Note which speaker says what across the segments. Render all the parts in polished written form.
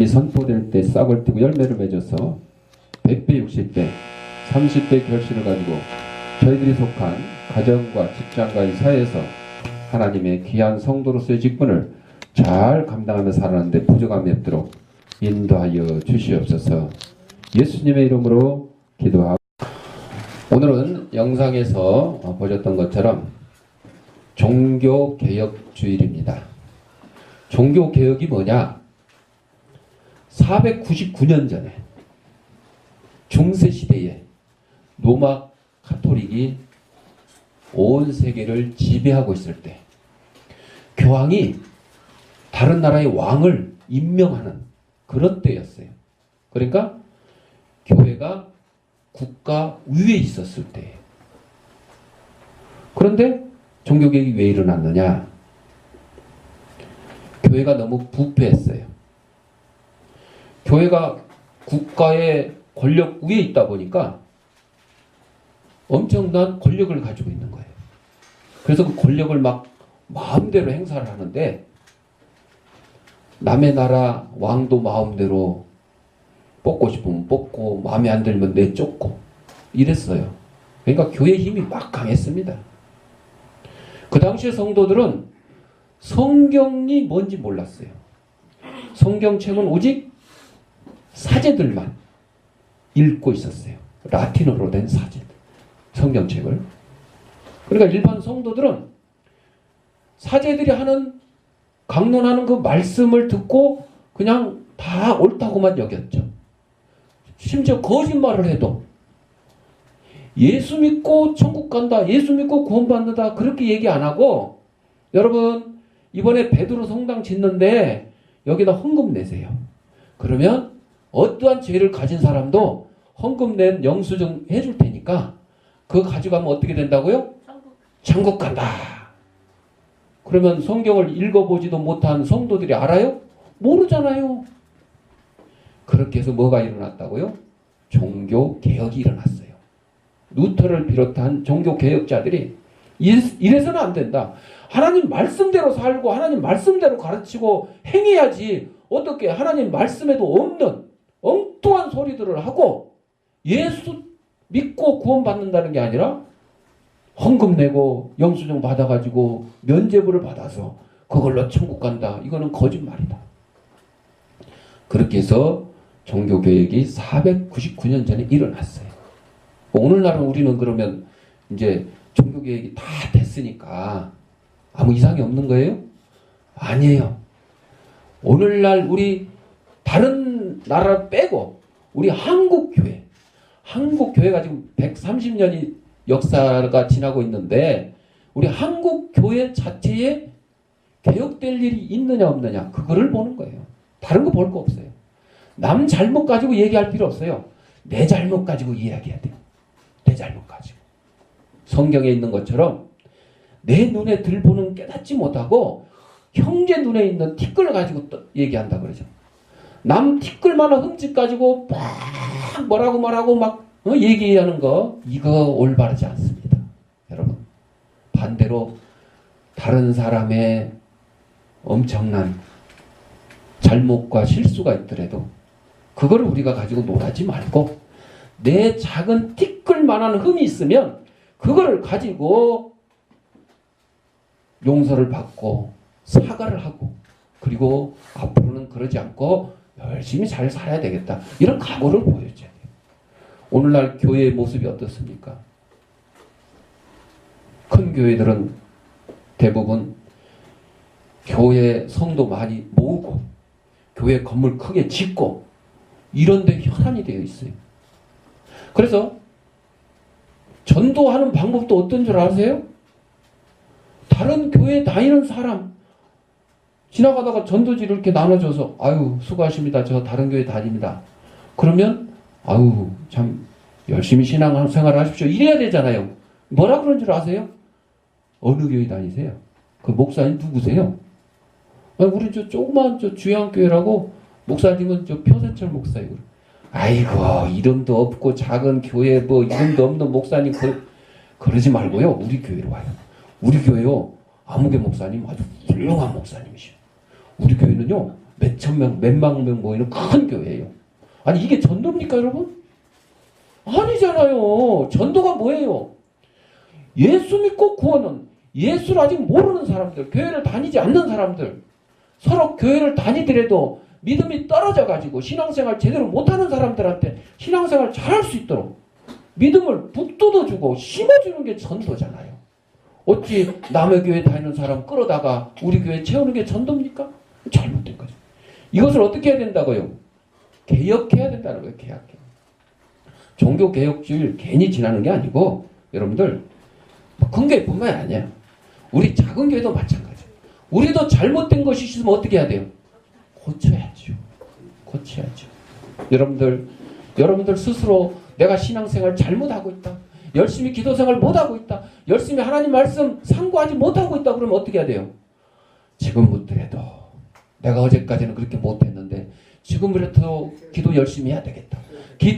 Speaker 1: 선포될 때 싹을 틔고 열매를 맺어서 100배, 60배, 30배 결실을 가지고 저희들이 속한 가정과 직장과 이 사회에서 하나님의 귀한 성도로서의 직분을 잘 감당하며 살아가는데 부족함이 없도록 인도하여 주시옵소서. 예수님의 이름으로 기도하고, 오늘은 영상에서 보셨던 것처럼 종교개혁주일입니다. 종교개혁이 뭐냐? 499년 전에 중세시대에 로마 카톨릭이 온 세계를 지배하고 있을 때 교황이 다른 나라의 왕을 임명하는 그런 때였어요. 그러니까 교회가 국가 위에 있었을 때예요. 그런데 종교개혁이 왜 일어났느냐? 교회가 너무 부패했어요. 교회가 국가의 권력 위에 있다 보니까 엄청난 권력을 가지고 있는 거예요. 그래서 그 권력을 막 마음대로 행사를 하는데 남의 나라 왕도 마음대로 뽑고 싶으면 뽑고 마음에 안 들면 내쫓고 이랬어요. 그러니까 교회의 힘이 막 강했습니다. 그 당시에 성도들은 성경이 뭔지 몰랐어요. 성경책은 오직 사제들만 읽고 있었어요. 라틴어로 된 사제들, 성경책을. 그러니까 일반 성도들은 사제들이 강론하는 그 말씀을 듣고 그냥 다 옳다고만 여겼죠. 심지어 거짓말을 해도 예수 믿고 천국 간다, 예수 믿고 구원받는다 그렇게 얘기 안 하고, 여러분 이번에 베드로 성당 짓는데 여기다 헌금 내세요. 그러면 어떠한 죄를 가진 사람도 헌금 낸 영수증 해줄 테니까 그거 가져가면 어떻게 된다고요? 천국 간다. 그러면 성경을 읽어보지도 못한 성도들이 알아요? 모르잖아요. 그렇게 해서 뭐가 일어났다고요? 종교개혁이 일어났어요. 루터를 비롯한 종교개혁자들이 이래서는 안 된다. 하나님 말씀대로 살고 하나님 말씀대로 가르치고 행해야지, 어떻게 하나님 말씀에도 없는 엉뚱한 소리들을 하고 예수 믿고 구원받는다는 게 아니라 헌금 내고 영수증 받아가지고 면죄부를 받아서 그걸로 천국 간다. 이거는 거짓말이다. 그렇게 해서 종교개혁이 499년 전에 일어났어요. 오늘날은 우리는 그러면 이제 종교개혁이 다 됐으니까 아무 이상이 없는 거예요? 아니에요. 오늘날 우리 다른 나라 빼고 우리 한국교회가 지금 130년이 역사가 지나고 있는데 우리 한국교회 자체에 개혁될 일이 있느냐 없느냐 그거를 보는 거예요. 다른 거 볼 거 없어요. 남 잘못 가지고 얘기할 필요 없어요. 내 잘못 가지고 이야기해야 돼요. 내 잘못 가지고. 성경에 있는 것처럼 내 눈에 들보는 깨닫지 못하고 형제 눈에 있는 티끌 가지고 또 얘기한다 그러죠. 남 티끌만한 흠집 가지고 막 뭐라고 막 얘기하는 거, 이거 올바르지 않습니다. 여러분, 반대로 다른 사람의 엄청난 잘못과 실수가 있더라도 그거를 우리가 가지고 놀아지 말고 내 작은 티끌만한 흠이 있으면 그거를 가지고 용서를 받고 사과를 하고, 그리고 앞으로는 그러지 않고 열심히 잘 살아야 되겠다, 이런 각오를 보여줘야 돼요. 오늘날 교회의 모습이 어떻습니까? 큰 교회들은 대부분 교회 성도 많이 모으고 교회 건물 크게 짓고 이런 데 혈안이 되어 있어요. 그래서 전도하는 방법도 어떤 줄 아세요? 다른 교회 다니는 사람 지나가다가 전도지를 이렇게 나눠줘서 아유 수고하십니다. 저 다른 교회 다닙니다. 그러면 아유 참 열심히 신앙생활 하십시오. 이래야 되잖아요. 뭐라 그런 줄 아세요? 어느 교회 다니세요? 그 목사님 누구세요? 아니, 우리 저 조그만 저 주양교회라고 목사님은 저 표세철 목사이고. 아이고 이름도 없고 작은 교회 뭐 이름도 없는 목사님 그러지 말고요. 우리 교회로 와요. 우리 교회요. 아무개 목사님 아주 훌륭한 목사님이시오. 우리 교회는요 몇천 명, 몇만 명 모이는 큰 교회예요. 아니 이게 전도입니까 여러분? 아니잖아요. 전도가 뭐예요? 예수 믿고 구원은 예수를 아직 모르는 사람들, 교회를 다니지 않는 사람들, 서로 교회를 다니더라도 믿음이 떨어져가지고 신앙생활 제대로 못하는 사람들한테 신앙생활 잘할 수 있도록 믿음을 북돋워주고 심어주는 게 전도잖아요. 어찌 남의 교회 다니는 사람 끌어다가 우리 교회 채우는 게 전도입니까? 잘못된 거죠. 이것을 어떻게 해야 된다고요? 개혁해야 된다는 거예요. 개혁해. 종교개혁주의 괜히 지나는 게 아니고 여러분들 큰 교회뿐만 아니야. 우리 작은 교회도 마찬가지예요. 우리도 잘못된 것이 있으면 어떻게 해야 돼요? 고쳐야죠. 고쳐야죠. 여러분들 스스로 내가 신앙생활 잘못하고 있다. 열심히 기도생활 못하고 있다. 열심히 하나님 말씀 상고하지 못하고 있다. 그러면 어떻게 해야 돼요? 지금부터라도 내가 어제까지는 그렇게 못했는데 지금부터라도 기도 열심히 해야 되겠다.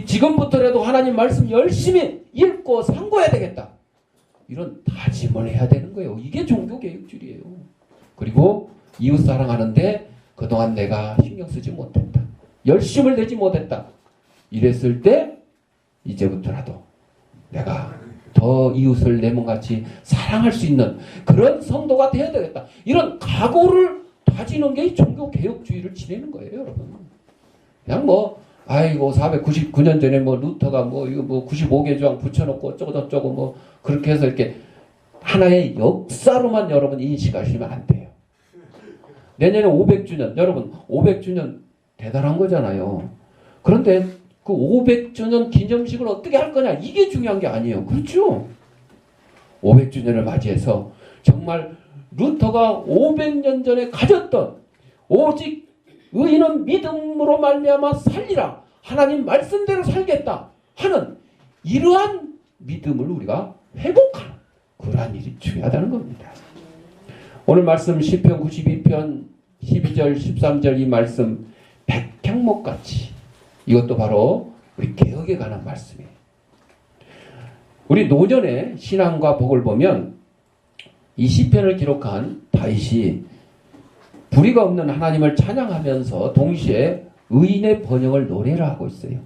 Speaker 1: 지금부터라도 하나님 말씀 열심히 읽고 상고해야 되겠다. 이런 다짐을 해야 되는 거예요. 이게 종교개혁주의예요. 그리고 이웃 사랑하는데 그동안 내가 신경 쓰지 못했다. 열심을 내지 못했다. 이랬을 때 이제부터라도 내가 더 이웃을 내 몸같이 사랑할 수 있는 그런 성도가 되어야 되겠다. 이런 각오를 다지는 게 종교개혁주의를 지내는 거예요, 여러분. 그냥 아이고 499년 전에 루터가 이거 95개 조항 붙여놓고 어쩌고 저쩌고 그렇게 해서 이렇게 하나의 역사로만 여러분 인식하시면 안 돼요. 내년에 500주년, 여러분 500주년 대단한 거잖아요. 그런데 그 500주년 기념식을 어떻게 할 거냐 이게 중요한 게 아니에요. 그렇죠? 500주년을 맞이해서 정말 루터가 500년 전에 가졌던 오직 의인은 믿음으로 말미암아 살리라. 하나님 말씀대로 살겠다 하는 이러한 믿음을 우리가 회복하는 그러한 일이 중요하다는 겁니다. 오늘 말씀 시편 92편 12절 13절 이 말씀 백향목같이 이것도 바로 우리 개혁에 관한 말씀이에요. 우리 노전의 신앙과 복을 보면 이 시편을 기록한 다윗이 불의가 없는 하나님을 찬양하면서 동시에 의인의 번영을 노래를 하고 있어요.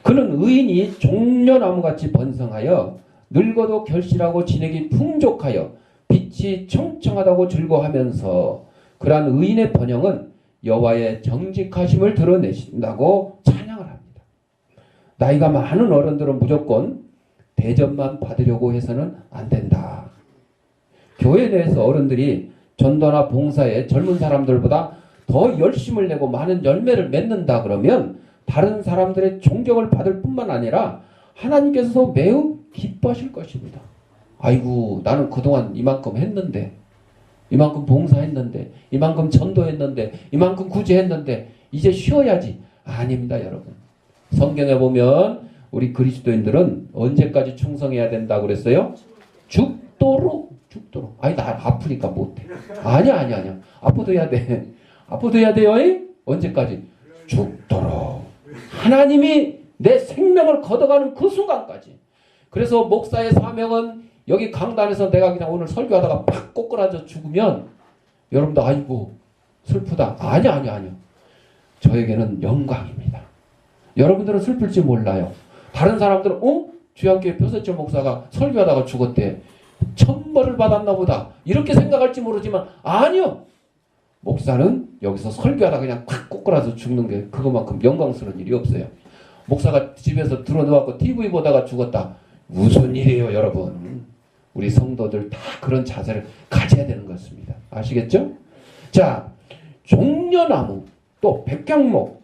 Speaker 1: 그는 의인이 종려나무같이 번성하여 늙어도 결실하고 진액이 풍족하여 빛이 청청하다고 즐거워하면서 그러한 의인의 번영은 여호와의 정직하심을 드러내신다고 찬양을 합니다. 나이가 많은 어른들은 무조건 대접만 받으려고 해서는 안 된다. 교회 내에서 어른들이 전도나 봉사에 젊은 사람들보다 더 열심을 내고 많은 열매를 맺는다 그러면 다른 사람들의 존경을 받을 뿐만 아니라 하나님께서 매우 기뻐하실 것입니다. 아이고 나는 그동안 이만큼 했는데 이만큼 봉사했는데 이만큼 전도했는데 이만큼 구제했는데 이제 쉬어야지. 아닙니다 여러분. 성경에 보면 우리 그리스도인들은 언제까지 충성해야 된다고 그랬어요? 죽도록. 아니 나 아프니까 못해. 아니야. 아파도 해야 돼. 아파도 해야 돼요. 언제까지? 죽도록. 하나님이 내 생명을 걷어가는 그 순간까지. 그래서 목사의 사명은 여기 강단에서 내가 그냥 오늘 설교하다가 팍 꼬꾸라져 죽으면 여러분도 아이고 슬프다. 아니야. 저에게는 영광입니다. 여러분들은 슬플지 몰라요. 다른 사람들은 주양교회 표세철 목사가 설교하다가 죽었대. 천벌을 받았나 보다. 이렇게 생각할지 모르지만 아니요. 목사는 여기서 설교하다가 그냥 팍 꼬꾸라져 죽는 게 그거만큼 영광스러운 일이 없어요. 목사가 집에서 들어놓고 TV 보다가 죽었다. 무슨 일이에요 여러분. 우리 성도들 다 그런 자세를 가져야 되는 것입니다. 아시겠죠? 자, 종려나무 또 백향목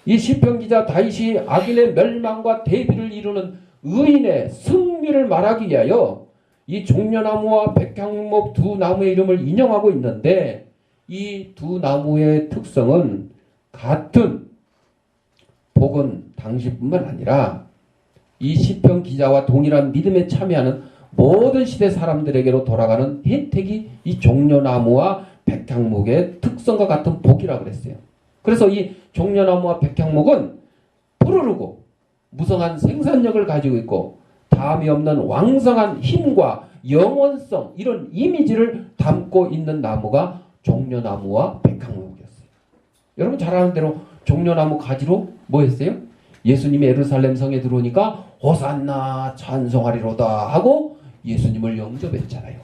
Speaker 1: 이 시편 기자 다윗이 악인의 멸망과 대비를 이루는 의인의 승리를 말하기 위하여 이 종려나무와 백향목 두 나무의 이름을 인용하고 있는데 이 두 나무의 특성은 같은 복은 당시뿐만 아니라 이 시편 기자와 동일한 믿음에 참여하는 모든 시대 사람들에게로 돌아가는 혜택이 이 종려나무와 백향목의 특성과 같은 복이라고 그랬어요. 그래서 이 종려나무와 백향목은 푸르르고 무성한 생산력을 가지고 있고 다함이 없는 왕성한 힘과 영원성 이런 이미지를 담고 있는 나무가 종려나무와 백향목이었어요. 여러분 잘 아는 대로 종려나무 가지로 뭐 했어요? 예수님이 예루살렘 성에 들어오니까 호산나 찬송하리로다 하고 예수님을 영접했잖아요.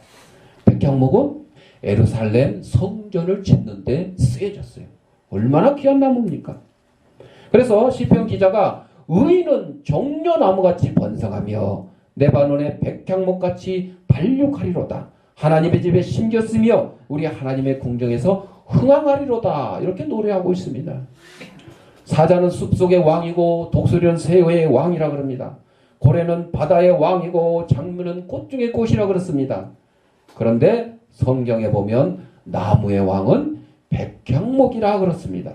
Speaker 1: 백향목은 예루살렘 성전을 짓는데 쓰여졌어요. 얼마나 귀한 나무입니까? 그래서 시편 기자가 의인은 종려나무같이 번성하며 레바논의 백향목같이 발육하리로다. 하나님의 집에 심겼으며 우리 하나님의 궁정에서 흥황하리로다. 이렇게 노래하고 있습니다. 사자는 숲속의 왕이고 독수리는 새의 왕이라 그럽니다. 고래는 바다의 왕이고 장미는 꽃 중의 꽃이라 그렇습니다. 그런데 성경에 보면 나무의 왕은 백향목이라 그렇습니다.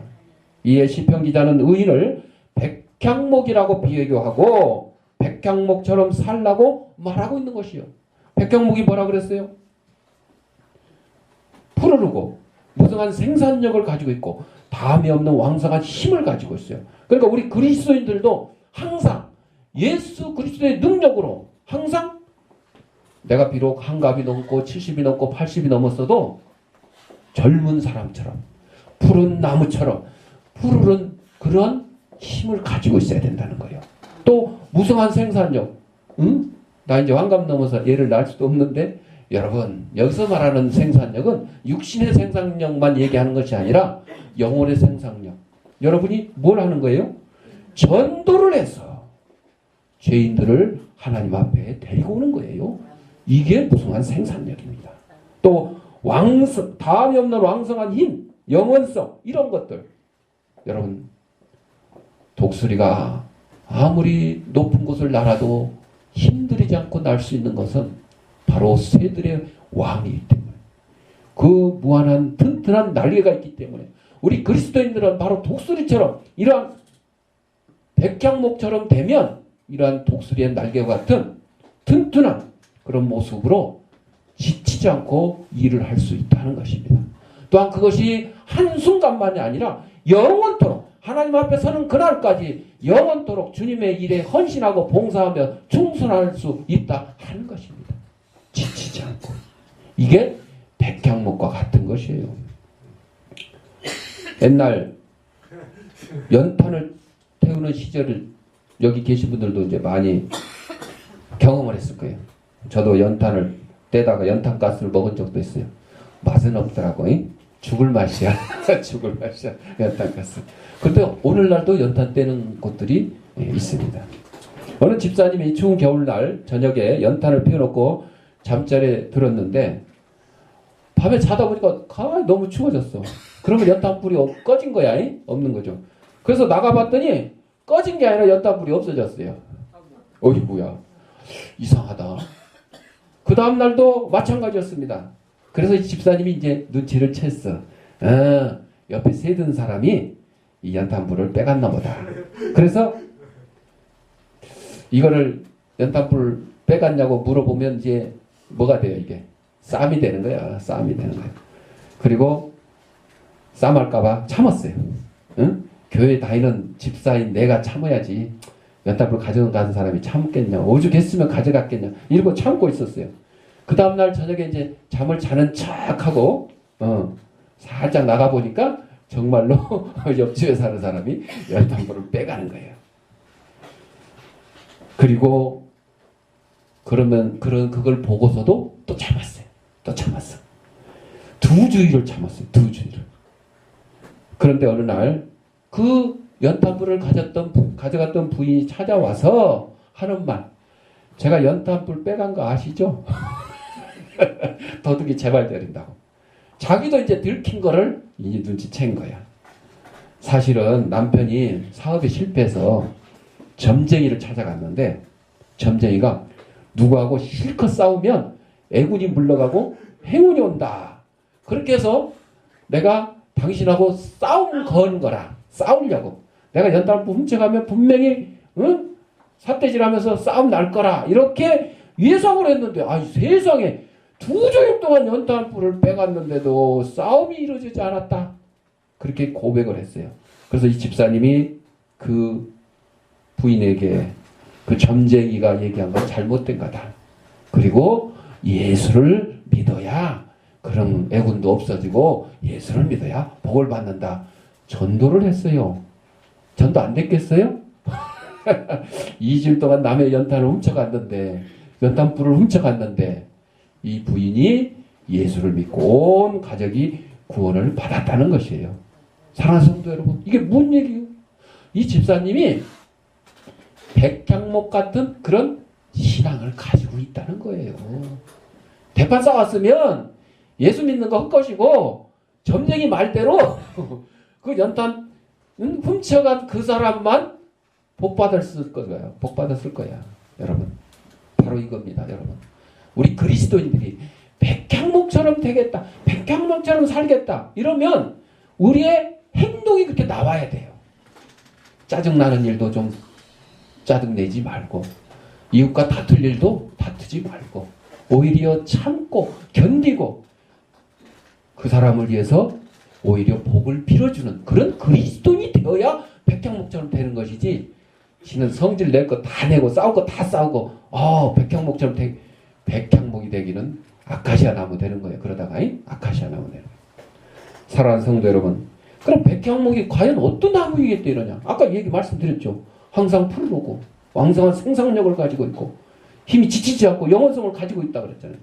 Speaker 1: 이에 시편 기자는 의인을 백향목이라고 비교하고 백향목처럼 살라고 말하고 있는 것이요. 백향목이 뭐라 그랬어요? 푸르르고 무성한 생산력을 가지고 있고 다함이 없는 왕성한 힘을 가지고 있어요. 그러니까 우리 그리스도인들도 항상 예수 그리스도의 능력으로 항상 내가 비록 한갑이 넘고 70이 넘고 80이 넘었어도 젊은 사람처럼 푸른 나무처럼 푸르른 그런 힘을 가지고 있어야 된다는 거예요. 또 무성한 생산력. 응? 나 이제 환갑 넘어서 얘를 낳을 수도 없는데 여러분 여기서 말하는 생산력은 육신의 생산력만 얘기하는 것이 아니라 영혼의 생산력. 여러분이 뭘 하는 거예요? 전도를 해서 죄인들을 하나님 앞에 데리고 오는 거예요. 이게 무성한 생산력입니다. 또 다함이 없는 왕성한 힘, 영원성 이런 것들. 여러분 독수리가 아무리 높은 곳을 날아도 힘들이지 않고 날 수 있는 것은 바로 새들의 왕이기 때문에 그 무한한 튼튼한 날개가 있기 때문에 우리 그리스도인들은 바로 독수리처럼 이러한 백향목처럼 되면 이러한 독수리의 날개와 같은 튼튼한 그런 모습으로 지치지 않고 일을 할 수 있다는 것입니다. 또한 그것이 한순간만이 아니라 영원토록 하나님 앞에 서는 그날까지 영원토록 주님의 일에 헌신하고 봉사하며 충성할 수 있다 하는 것입니다. 지치지 않고. 이게 백향목과 같은 것이에요. 옛날 연탄을 태우는 시절을 여기 계신 분들도 이제 많이 경험을 했을 거예요. 저도 연탄을 떼다가 연탄가스를 먹은 적도 있어요. 맛은 없더라고. 죽을 맛이야. 죽을 맛이야. 연탄가스. 근데 오늘날도 연탄 떼는 곳들이 있습니다. 어느 집사님이 추운 겨울날 저녁에 연탄을 피워놓고 잠자리에 들었는데 밤에 자다 보니까 가만히 너무 추워졌어. 그러면 연탄불이 꺼진 거야? 없는 거죠. 그래서 나가봤더니 꺼진 게 아니라 연탄불이 없어졌어요. 어이구야. 이상하다. 그 다음날도 마찬가지였습니다. 그래서 이 집사님이 이제 눈치를 챘어. 옆에 새든 사람이 이 연탄불을 빼갔나 보다. 그래서 이거를 연탄불 빼갔냐고 물어보면 이제 뭐가 돼요, 이게? 싸움이 되는 거야. 싸움이 되는 거야. 그리고 싸움할까봐 참았어요. 응? 교회 다니는 집사인 내가 참아야지. 연탄불 가져가는 사람이 참겠냐. 오죽했으면 가져갔겠냐. 이러고 참고 있었어요. 그 다음날 저녁에 이제 잠을 자는 척하고 살짝 나가보니까 정말로 옆집에 사는 사람이 연탄불을 빼가는 거예요. 그리고 그걸 보고서도 또 참았어요. 또 참았어. 2주일을 참았어요. 2주일을. 그런데 어느 날 그 연탄불을 가져갔던 부인이 찾아와서 하는 말. 제가 연탄불 빼간 거 아시죠? 도둑이 재발되린다고. 자기도 이제 들킨 거를 이제 눈치챈 거야. 사실은 남편이 사업에 실패해서 점쟁이를 찾아갔는데 점쟁이가 누구하고 실컷 싸우면 애군이 물러가고 행운이 온다. 그렇게 해서 내가 당신하고 싸움 건 거라. 싸우려고. 내가 연탄불 훔쳐가면 분명히 삿대질하면서 싸움 날 거라. 이렇게 예상을 했는데 세상에 2주일 동안 연탄불을 빼갔는데도 싸움이 이루어지지 않았다. 그렇게 고백을 했어요. 그래서 이 집사님이 그 부인에게 그 점쟁이가 얘기한 건 잘못된 거다. 그리고 예수를 믿어야 그런 애군도 없어지고 예수를 믿어야 복을 받는다. 전도를 했어요. 전도 안 됐겠어요? 2주일 동안 남의 연탄을 훔쳐갔는데, 연탄불을 훔쳐갔는데, 이 부인이 예수를 믿고 온 가족이 구원을 받았다는 것이에요. 사랑하는 성도 여러분, 이게 뭔 얘기예요? 이 집사님이 백향목 같은 그런 신앙을 가지고 있다는 거예요. 대판 싸웠으면 예수 믿는 거 헛것이고 점쟁이 말대로 그 연탄 훔쳐간 그 사람만 복 받았을 거예요. 복 받았을 거야. 여러분, 바로 이겁니다. 여러분, 우리 그리스도인들이 백향목처럼 되겠다, 백향목처럼 살겠다 이러면 우리의 행동이 그렇게 나와야 돼요. 짜증나는 일도 좀 짜증내지 말고, 이웃과 다툴 일도 다투지 말고, 오히려 참고 견디고 그 사람을 위해서 오히려 복을 빌어주는 그런 그리스도인이 되어야 백향목처럼 되는 것이지, 지는 성질 낼 거 다 내고 싸울 거 다 싸우고 백향목처럼 백향목이 되기는 아카시아 나무 되는 거예요. 그러다가 아카시아 나무 되는 거예요. 사랑하는 성도 여러분, 그럼 백향목이 과연 어떤 나무이겠다 이러냐? 아까 얘기 말씀드렸죠. 항상 푸르고 왕성한 생산력을 가지고 있고 힘이 지치지 않고 영원성을 가지고 있다고 그랬잖아요.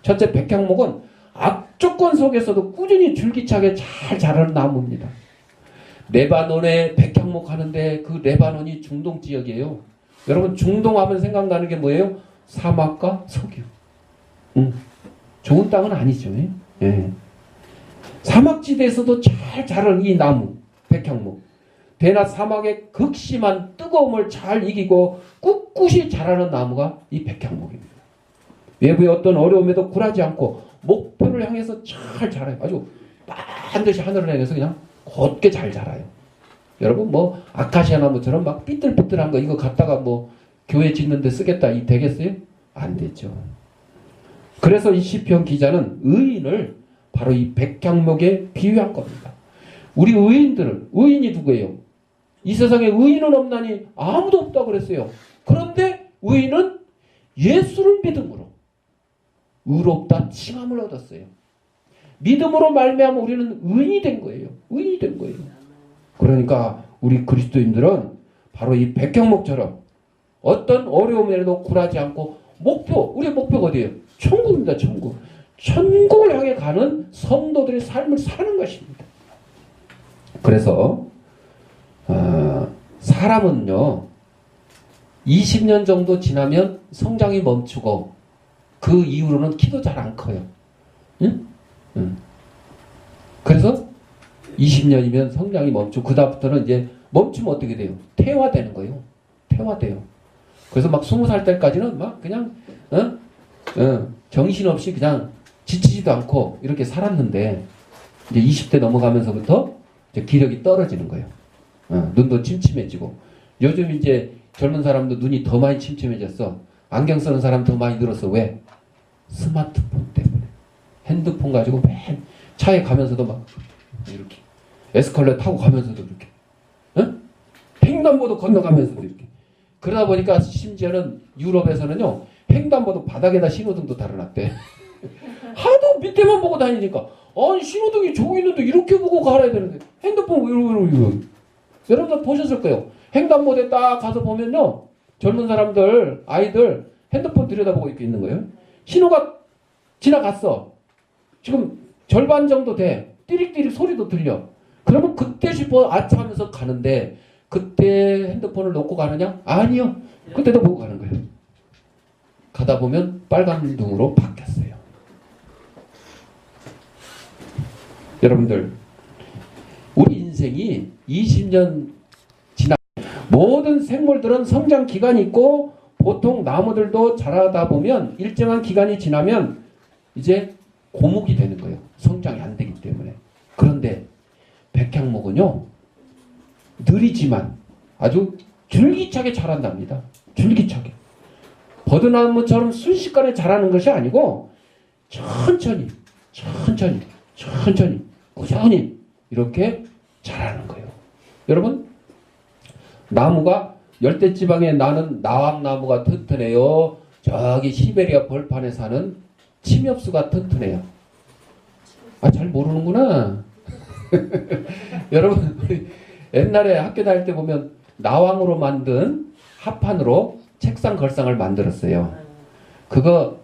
Speaker 1: 첫째, 백향목은 악조건 속에서도 꾸준히 줄기차게 잘 자라는 나무입니다. 레바논에 백향목 하는데 그 레바논이 중동 지역이에요. 여러분, 중동 하면 생각나는 게 뭐예요? 사막과 석유. 좋은 땅은 아니죠. 예. 사막지대에서도 잘 자라는 이 나무, 백향목. 대낮 사막의 극심한 뜨거움을 잘 이기고 꿋꿋이 자라는 나무가 이 백향목입니다. 외부의 어떤 어려움에도 굴하지 않고 목표를 향해서 잘 자라요. 아주 반드시 하늘을 향해서 그냥 곧게 잘 자라요. 여러분, 뭐 아카시아 나무처럼 막 삐뚤삐뚤한 거 이거 갖다가 뭐 교회 짓는데 쓰겠다 이 되겠어요? 안 되죠. 그래서 이 시편 기자는 의인을 바로 이 백향목에 비유한 겁니다. 우리 의인이 누구예요? 이 세상에 의인은 없나니 아무도 없다고 그랬어요. 그런데 의인은 예수를 믿음으로 의롭다 칭함을 얻었어요. 믿음으로 말미암아 우리는 의인이 된 거예요. 의인이 된 거예요. 그러니까 우리 그리스도인들은 바로 이 백향목처럼 어떤 어려움에도 굴하지 않고 우리의 목표가 어디예요? 천국입니다. 천국. 천국을 향해 가는 성도들의 삶을 사는 것입니다. 그래서 사람은요 20년 정도 지나면 성장이 멈추고 그 이후로는 키도 잘 안 커요. 응? 그래서 20년이면 성장이 멈추고 그 다음부터는 이제 멈추면 어떻게 돼요? 퇴화되는 거예요. 퇴화돼요. 그래서 막 20살 때까지는 막 그냥 정신없이 그냥 지치지도 않고 이렇게 살았는데 이제 20대 넘어가면서부터 이제 기력이 떨어지는 거예요. 눈도 침침해지고 요즘 이제 젊은 사람도 눈이 더 많이 침침해졌어. 안경 쓰는 사람 더 많이 늘었어. 왜? 스마트폰 때문에. 핸드폰 가지고 맨 차에 가면서도 막 이렇게 에스컬레이터 타고 가면서도 이렇게 횡단보도 건너가면서도 이렇게. 그러다 보니까 심지어는 유럽에서는요 횡단보도 바닥에다 신호등도 달아놨대. 하도 밑에만 보고 다니니까 아니 신호등이 저기 있는데 이렇게 보고 가야 되는데 핸드폰 왜 여러분들 보셨을 거예요. 횡단보도에 딱 가서 보면요 젊은 사람들 아이들 핸드폰 들여다보고 이렇게 있는 거예요. 신호가 지나갔어. 지금 절반 정도 돼. 띠릭띠릭 소리도 들려. 그러면 그때 싶어 아차 하면서 가는데 그때 핸드폰을 놓고 가느냐? 아니요. 그때도 보고 가는 거예요. 가다 보면 빨간 등으로 바뀌었어요. 여러분들, 우리 인생이 20년 지나 모든 생물들은 성장 기간이 있고 보통 나무들도 자라다 보면 일정한 기간이 지나면 이제 고목이 되는 거예요. 성장이 안 되기 때문에. 그런데 백향목은요 느리지만 아주 줄기차게 자란답니다. 줄기차게. 버드나무처럼 순식간에 자라는 것이 아니고 천천히 꾸준히 이렇게 자라는 거예요. 여러분, 나무가 열대지방에 나는 나왕나무가 튼튼해요. 저기 시베리아 벌판에 사는 침엽수가 튼튼해요. 잘 모르는구나. 여러분 우리 옛날에 학교 다닐 때 보면 나왕으로 만든 합판으로 책상 걸상을 만들었어요. 그거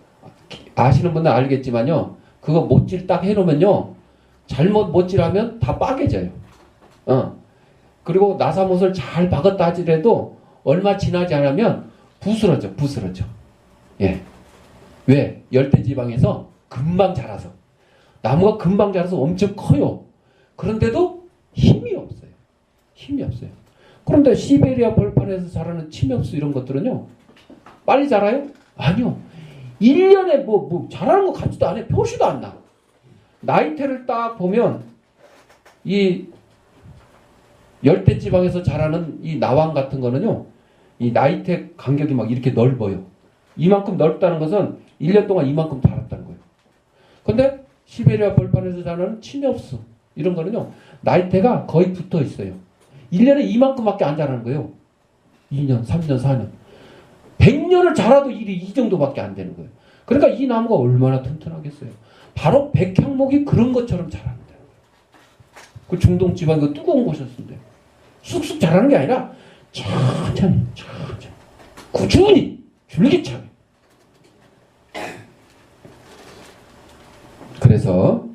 Speaker 1: 아시는 분은 알겠지만요. 그거 못질 딱 해놓으면요. 잘못 못질하면 다 빠개져요. 그리고 나사못을 잘 박았다 하더라도 얼마 지나지 않으면 부스러져. 예. 왜? 열대지방에서 금방 자라서. 나무가 금방 자라서 엄청 커요. 그런데도 힘이 없어요. 그런데 시베리아 벌판에서 자라는 침엽수 이런 것들은요. 빨리 자라요? 아니요. 1년에 뭐 자라는 거 같지도 않아요. 표시도 안 나. 나이테를 딱 보면 이 열대지방에서 자라는 이 나왕 같은 거는요. 이 나이테 간격이 막 이렇게 넓어요. 이만큼 넓다는 것은 1년 동안 이만큼 자랐다는 거예요. 근데 시베리아 벌판에서 자라는 침엽수 이런 거는요. 나이테가 거의 붙어 있어요. 1년에 이만큼밖에 안 자라는 거예요. 2년, 3년, 4년. 100년을 자라도 이 정도밖에 안 되는 거예요. 그러니까 이 나무가 얼마나 튼튼하겠어요. 바로 백향목이 그런 것처럼 자랍니다. 그 중동 지방 그 뜨거운 곳이었는데 쑥쑥 자라는 게 아니라 천천히 꾸준히 줄기차게. 그래서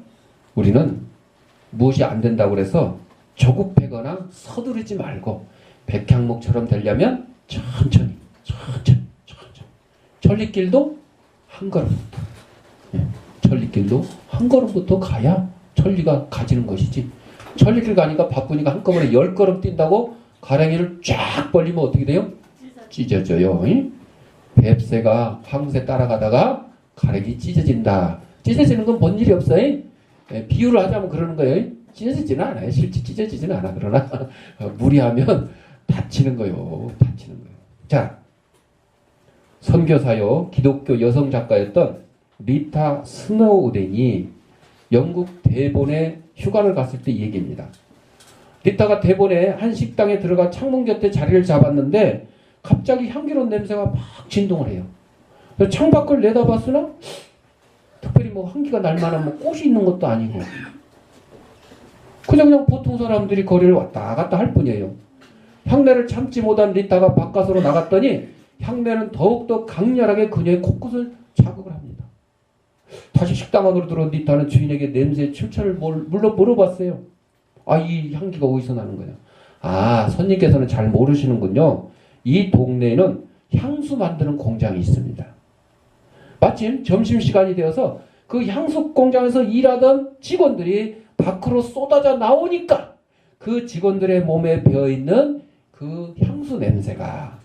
Speaker 1: 우리는 무엇이 안 된다고 그래서 조급해거나 서두르지 말고 백향목처럼 되려면 천천히 천리길도 한 걸음부터 천리길도 한 걸음부터 가야 천리가 가지는 것이지. 천리길 가니까 바쁘니까 한꺼번에 10걸음 뛴다고 가랭이를 쫙 벌리면 어떻게 돼요? 찢어져요. 뱁새가 황새 따라가다가 가랭이 찢어진다. 찢어지는 건 본 일이 없어요. 비유를 하자면 그러는 거예요. 찢어지지는 않아요. 실제 찢어지지는 않아. 그러나 무리하면 다치는 거예요. 자, 선교사요 기독교 여성 작가였던 리타 스노우덴이 영국 대본에 휴가를 갔을 때 얘기입니다. 리타가 대본에 한 식당에 들어가 창문 곁에 자리를 잡았는데 갑자기 향기로운 냄새가 막 진동을 해요. 창밖을 내다봤으나 특별히 뭐 향기가 날 만한 뭐 꽃이 있는 것도 아니고 그냥 보통 사람들이 거리를 왔다 갔다 할 뿐이에요. 향내를 참지 못한 리타가 바깥으로 나갔더니 향내는 더욱더 강렬하게 그녀의 코끝을 자극을 합니다. 다시 식당 안으로 들어온 리타는 주인에게 냄새의 출처를 물어봤어요. 이 향기가 어디서 나는 거냐? 손님께서는 잘 모르시는군요. 이 동네에는 향수 만드는 공장이 있습니다. 마침 점심시간이 되어서 그 향수 공장에서 일하던 직원들이 밖으로 쏟아져 나오니까 그 직원들의 몸에 배어있는 그 향수 냄새가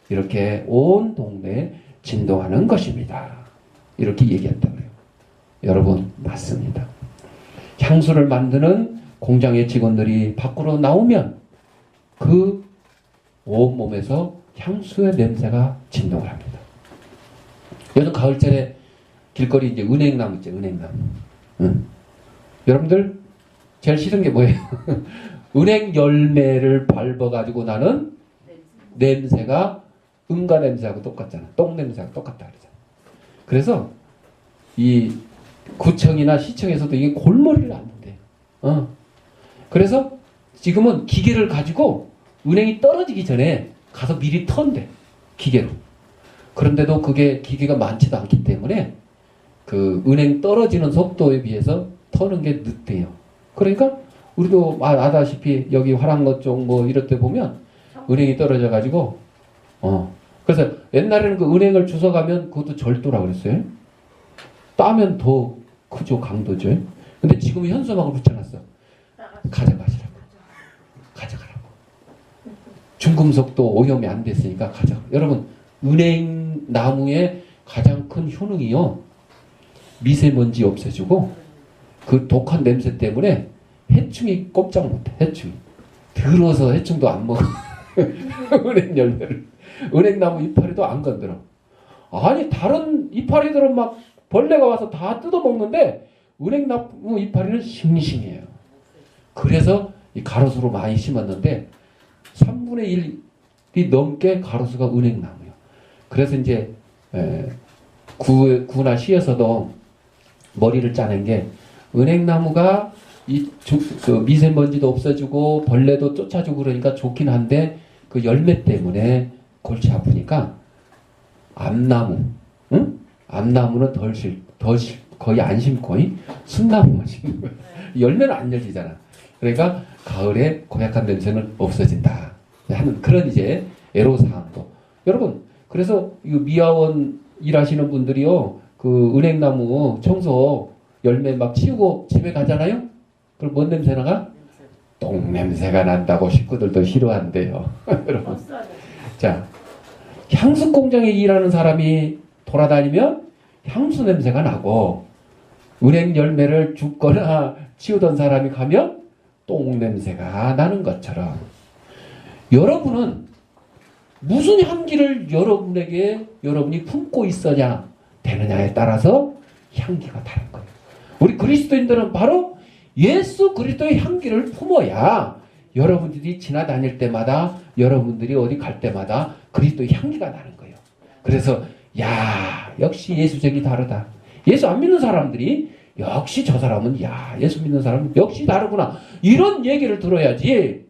Speaker 1: 이렇게 온 동네에 진동하는 것입니다. 이렇게 얘기했다고 해요. 여러분, 맞습니다. 향수를 만드는 공장의 직원들이 밖으로 나오면 그 온몸에서 향수의 냄새가 진동을 합니다. 요즘 가을철에 길거리 이제 은행나무 있죠, 은행나무. 여러분들 제일 싫은 게 뭐예요? 은행 열매를 밟아가지고 나는 냄새가 응가 냄새하고 똑같잖아. 똥 냄새하고 똑같다 그러잖아. 그래서 이 구청이나 시청에서도 이게 골머리를 앓는데요. 그래서 지금은 기계를 가지고 은행이 떨어지기 전에 가서 미리 턴대. 기계로. 그런데도 그게 기계가 많지도 않기 때문에 그 은행 떨어지는 속도에 비해서 터는 게 늦대요. 그러니까 우리도 아다시피 여기 화랑로 쪽 뭐 이럴 때 보면 은행이 떨어져 가지고 그래서 옛날에는 그 은행을 주워가면 그것도 절도라고 그랬어요. 따면 더 크죠, 강도죠. 근데 지금은 현수막을 붙여놨어. 가져가시라고. 가져가라고. 중금속도 오염이 안 됐으니까 가져가. 여러분, 은행 나무의 가장 큰 효능이요. 미세먼지 없애주고 그 독한 냄새 때문에 해충이 꼼짝 못해. 해충이. 더러워서 해충도 안 먹어. 은행 열매를. 은행나무 이파리도 안 건드려. 아니 다른 이파리들은 막 벌레가 와서 다 뜯어먹는데 은행나무 이파리는 싱싱해요. 그래서 이 가로수로 많이 심었는데 3분의 1이 넘게 가로수가 은행나무예요. 그래서 이제 구나 시에서도 머리를 짜낸 게 은행나무가 그 미세먼지도 없어지고 벌레도 쫓아주고 그러니까 좋긴 한데 그 열매 때문에 골치 아프니까 암나무, 응? 암나무는 거의 안 심고 순나무만 심는 거예요. 열매는 안 열리잖아. 그러니까 가을에 고약한 냄새는 없어진다 하는 그런 이제 애로사항도. 여러분, 그래서 이 미화원 일하시는 분들이요, 그 은행나무 청소 열매 막 치우고 집에 가잖아요. 그럼 뭔 냄새 나가? 똥 냄새가 난다고 식구들도 싫어한대요. 여러분. 자, 향수 공장에 일하는 사람이 돌아다니면 향수 냄새가 나고, 은행 열매를 줍거나 치우던 사람이 가면 똥 냄새가 나는 것처럼, 여러분은 무슨 향기를 여러분이 품고 있어야 되느냐에 따라서 향기가 다른 거예요. 우리 그리스도인들은 바로 예수 그리스도의 향기를 품어야 여러분들이 지나다닐 때마다, 여러분들이 어디 갈 때마다 그리스도의 향기가 나는 거예요. 그래서 야, 역시 예수적이 다르다. 예수 안 믿는 사람들이 역시 저 사람은, 야, 예수 믿는 사람은 역시 다르구나, 이런 얘기를 들어야지,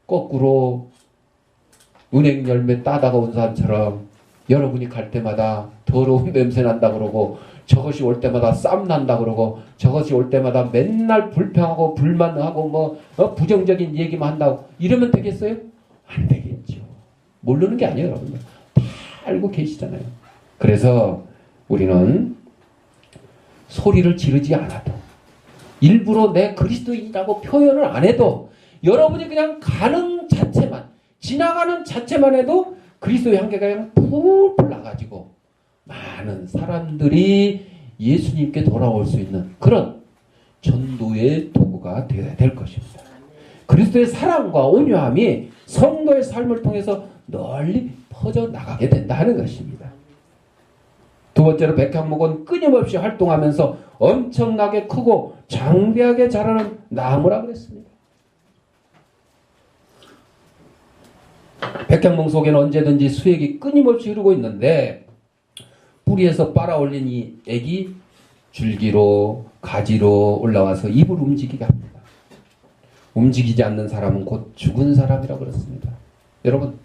Speaker 1: 거꾸로 은행 열매 따다가 온 사람처럼 여러분이 갈 때마다 더러운 냄새 난다 그러고, 저것이 올 때마다 쌈 난다 그러고, 저것이 올 때마다 맨날 불평하고 불만하고 부정적인 얘기만 한다고 이러면 되겠어요? 안 되겠죠. 모르는 게 아니에요, 여러분들. 다 알고 계시잖아요. 그래서 우리는 소리를 지르지 않아도, 일부러 내 그리스도인이라고 표현을 안 해도, 여러분이 그냥 가는 자체만, 지나가는 자체만 해도 그리스도의 향기가 그냥 풀풀 나가지고 많은 사람들이 예수님께 돌아올 수 있는 그런 전도의 도구가 되어야 될 것입니다. 그리스도의 사랑과 온유함이 성도의 삶을 통해서 널리 퍼져나가게 된다 하는 것입니다. 두 번째로 백향목은 끊임없이 활동하면서 엄청나게 크고 장대하게 자라는 나무라 그랬습니다. 백향목 속에는 언제든지 수액이 끊임없이 흐르고 있는데, 뿌리에서 빨아올린 이 액이 줄기로 가지로 올라와서 잎을 움직이게 합니다. 움직이지 않는 사람은 곧 죽은 사람이라고 그랬습니다. 여러분,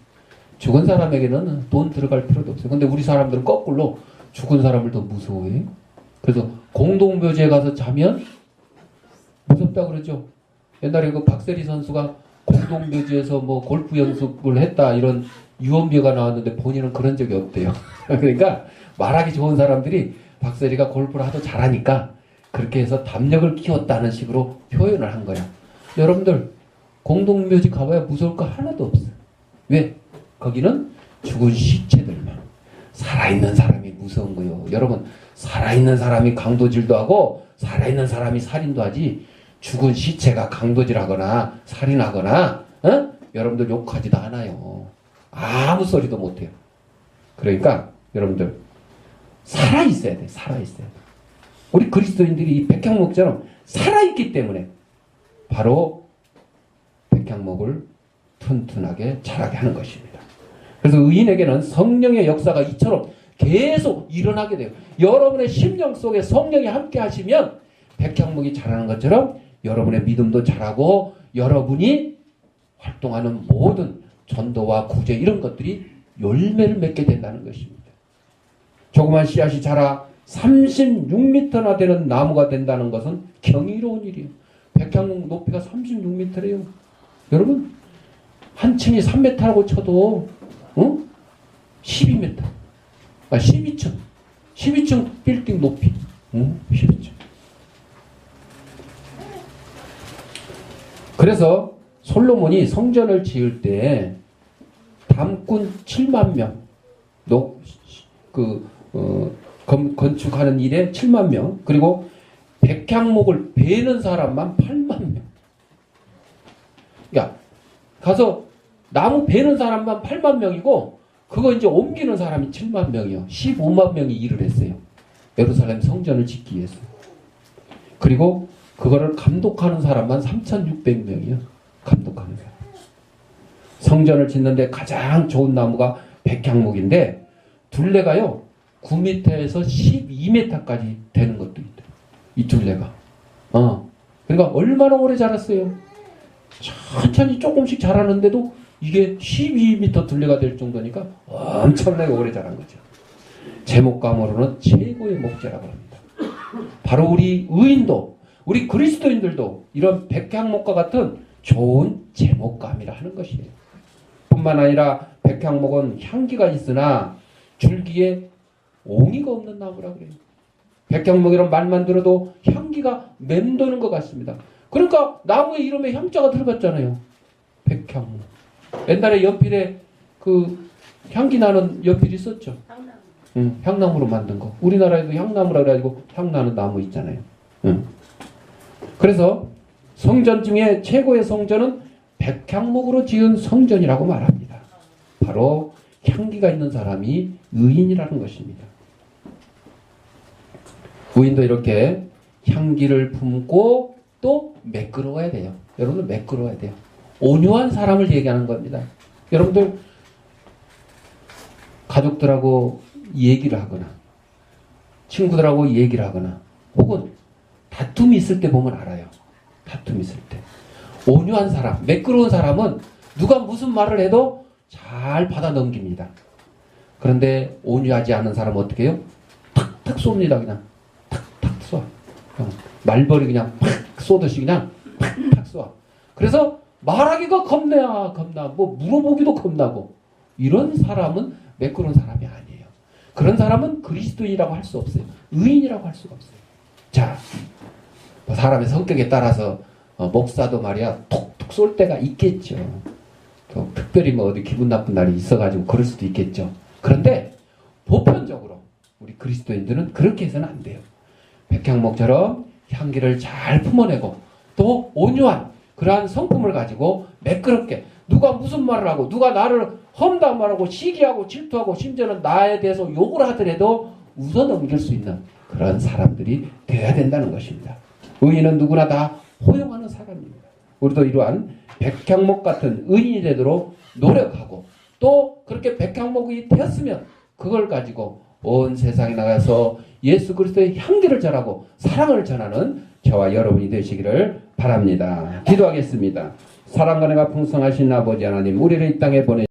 Speaker 1: 죽은 사람에게는 돈 들어갈 필요도 없어요. 근데 우리 사람들은 거꾸로 죽은 사람을 더 무서워해요. 그래서 공동묘지에 가서 자면 무섭다고 그러죠. 옛날에 그 박세리 선수가 공동묘지에서 뭐 골프 연습을 했다, 이런 유언비어가 나왔는데 본인은 그런 적이 없대요. 그러니까 말하기 좋은 사람들이 박세리가 골프를 하도 잘하니까 그렇게 해서 담력을 키웠다는 식으로 표현을 한 거야. 여러분들, 공동묘지 가봐야 무서울 거 하나도 없어. 왜? 거기는 죽은 시체들만. 살아있는 사람이 무서운 거예요. 여러분, 살아있는 사람이 강도질도 하고 살아있는 사람이 살인도 하지, 죽은 시체가 강도질하거나 살인하거나 여러분들 욕하지도 않아요. 아무 소리도 못해요. 그러니까 여러분들 살아있어야 돼. 살아있어야 돼. 우리 그리스도인들이 이 백향목처럼 살아있기 때문에 바로 백향목을 튼튼하게 자라게 하는 것입니다. 그래서 의인에게는 성령의 역사가 이처럼 계속 일어나게 돼요. 여러분의 심령 속에 성령이 함께 하시면 백향목이 자라는 것처럼 여러분의 믿음도 자라고, 여러분이 활동하는 모든 전도와 구제 이런 것들이 열매를 맺게 된다는 것입니다. 조그만 씨앗이 자라 36m나 되는 나무가 된다는 것은 경이로운 일이에요. 백향목 높이가 36m래요. 여러분, 한 층이 3m라고 쳐도 12m, 12층 12층 빌딩 높이 12층. 그래서 솔로몬이 성전을 지을 때 담꾼 7만 명, 건축하는 일에 7만 명, 그리고 백향목을 베는 사람만 8만 명. 그러니까 가서 나무 베는 사람만 8만 명이고, 그거 이제 옮기는 사람이 7만 명이요. 15만 명이 일을 했어요. 예루살렘 성전을 짓기 위해서. 그리고 그거를 감독하는 사람만 3,600명이요. 감독하는 사람. 성전을 짓는데 가장 좋은 나무가 백향목인데, 둘레가요 9m에서 12m까지 되는 것도 있대요. 이 둘레가. 그러니까 얼마나 오래 자랐어요? 천천히 조금씩 자라는데도 이게 12m 둘레가 될 정도니까 엄청나게 오래 자란 거죠. 제목감으로는 최고의 목재라고 합니다. 바로 우리 의인도, 우리 그리스도인들도 이런 백향목과 같은 좋은 제목감이라 하는 것이에요. 뿐만 아니라 백향목은 향기가 있으나 줄기에 옹이가 없는 나무라 그래요. 백향목이란 말만 들어도 향기가 맴도는 것 같습니다. 그러니까 나무의 이름에 향자가 들어갔잖아요. 백향목. 옛날에 연필에 그 향기 나는 연필 있었죠. 향나무로 만든 거. 우리나라에도 향나무라 그래가지고 향나는 나무 있잖아요. 그래서 성전 중에 최고의 성전은 백향목으로 지은 성전이라고 말합니다. 바로 향기가 있는 사람이 의인이라는 것입니다. 의인도 이렇게 향기를 품고 또 매끄러워야 돼요. 여러분들 매끄러워야 돼요. 온유한 사람을 얘기하는 겁니다. 여러분들 가족들하고 얘기를 하거나 친구들하고 얘기를 하거나 혹은 다툼이 있을 때 보면 알아요. 다툼이 있을 때. 온유한 사람, 매끄러운 사람은 누가 무슨 말을 해도 잘 받아 넘깁니다. 그런데 온유하지 않은 사람은 어떻게 해요? 탁탁 쏩니다. 그냥 탁탁 쏴. 말벌이 그냥 팍 쏘듯이 그냥 팍팍 쏴. 그래서 말하기가 겁나 뭐 물어보기도 겁나고 이런 사람은 매끄러운 사람이 아니에요. 그런 사람은 그리스도인이라고 할 수 없어요. 의인이라고 할 수가 없어요. 자, 뭐 사람의 성격에 따라서 목사도 말이야 톡톡 쏠 때가 있겠죠. 특별히 뭐 어디 기분 나쁜 날이 있어가지고 그럴 수도 있겠죠. 그런데 보편적으로 우리 그리스도인들은 그렇게 해서는 안 돼요. 백향목처럼 향기를 잘 품어내고 또 온유한 그러한 성품을 가지고 매끄럽게 누가 무슨 말을 하고 누가 나를 험담하고 시기하고 질투하고 심지어는 나에 대해서 욕을 하더라도 웃어 넘길 수 있는 그런 사람들이 되어야 된다는 것입니다. 의인은 누구나 다 호용하는 사람입니다. 우리도 이러한 백향목 같은 의인이 되도록 노력하고 또 그렇게 백향목이 되었으면 그걸 가지고 온 세상에 나가서 예수 그리스도의 향기를 전하고 사랑을 전하는 저와 여러분이 되시기를 바랍니다. 기도하겠습니다. 사랑과 은혜가 풍성하신 아버지 하나님, 우리를 이 땅에 보내